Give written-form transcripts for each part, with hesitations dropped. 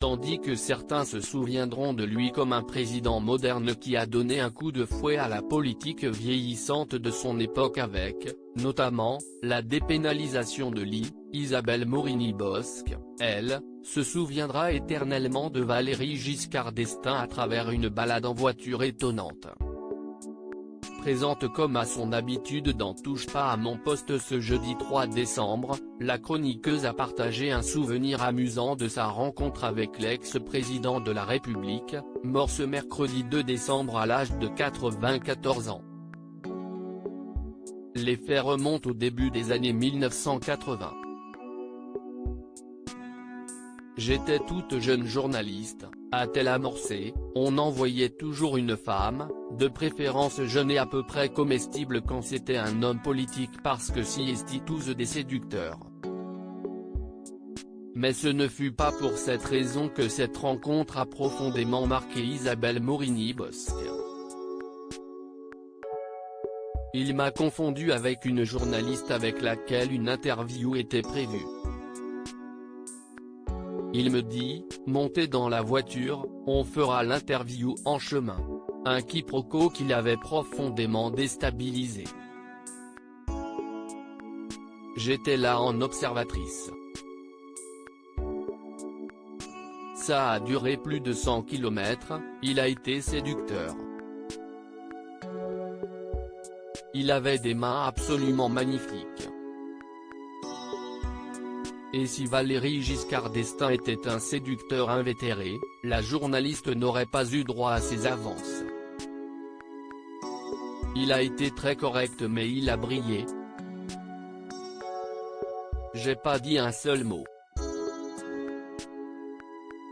tandis que certains se souviendront de lui comme un président moderne qui a donné un coup de fouet à la politique vieillissante de son époque avec, notamment, la dépénalisation de l'IS. Isabelle Morini-Bosc, elle, se souviendra éternellement de Valéry Giscard d'Estaing à travers une balade en voiture étonnante. Présente comme à son habitude dans Touche pas à mon poste ce jeudi 3 décembre, la chroniqueuse a partagé un souvenir amusant de sa rencontre avec l'ex-président de la République, mort ce mercredi 2 décembre à l'âge de 94 ans. Les faits remontent au début des années 1980. J'étais toute jeune journaliste, a-t-elle amorcé, on envoyait toujours une femme, de préférence jeune et à peu près comestible quand c'était un homme politique parce que si esti tous des séducteurs. Mais ce ne fut pas pour cette raison que cette rencontre a profondément marqué Isabelle Morini-Bosc. Il m'a confondu avec une journaliste avec laquelle une interview était prévue. Il me dit, montez dans la voiture, on fera l'interview en chemin. Un quiproquo qui l'avait profondément déstabilisé. J'étais là en observatrice. Ça a duré plus de 100 km, il a été séducteur. Il avait des mains absolument magnifiques. Et si Valéry Giscard d'Estaing était un séducteur invétéré, la journaliste n'aurait pas eu droit à ses avances. Il a été très correct mais il a brillé. J'ai pas dit un seul mot.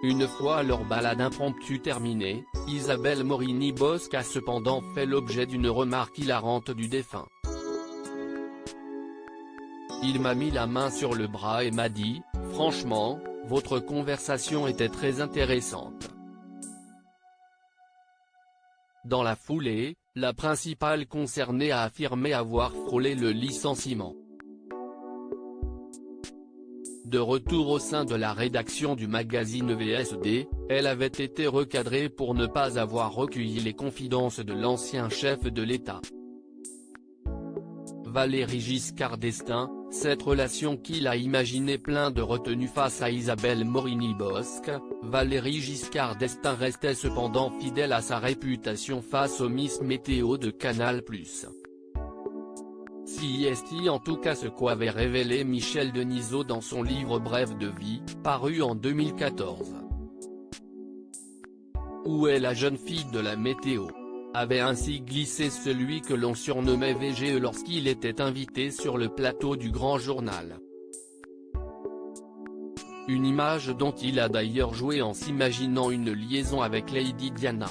Une fois leur balade impromptue terminée, Isabelle Morini-Bosc a cependant fait l'objet d'une remarque hilarante du défunt. Il m'a mis la main sur le bras et m'a dit, « Franchement, votre conversation était très intéressante. » Dans la foulée, la principale concernée a affirmé avoir frôlé le licenciement. De retour au sein de la rédaction du magazine VSD, elle avait été recadrée pour ne pas avoir recueilli les confidences de l'ancien chef de l'État. Valéry Giscard d'Estaing, cette relation qu'il a imaginée plein de retenue face à Isabelle Morini-Bosc, Valéry Giscard d'Estaing restait cependant fidèle à sa réputation face au Miss Météo de Canal+. Si est en tout cas ce qu'avait révélé Michel Denisot dans son livre Bref de vie, paru en 2014. Où est la jeune fille de la météo ? Avait ainsi glissé celui que l'on surnommait VGE lorsqu'il était invité sur le plateau du Grand Journal. Une image dont il a d'ailleurs joué en s'imaginant une liaison avec Lady Diana.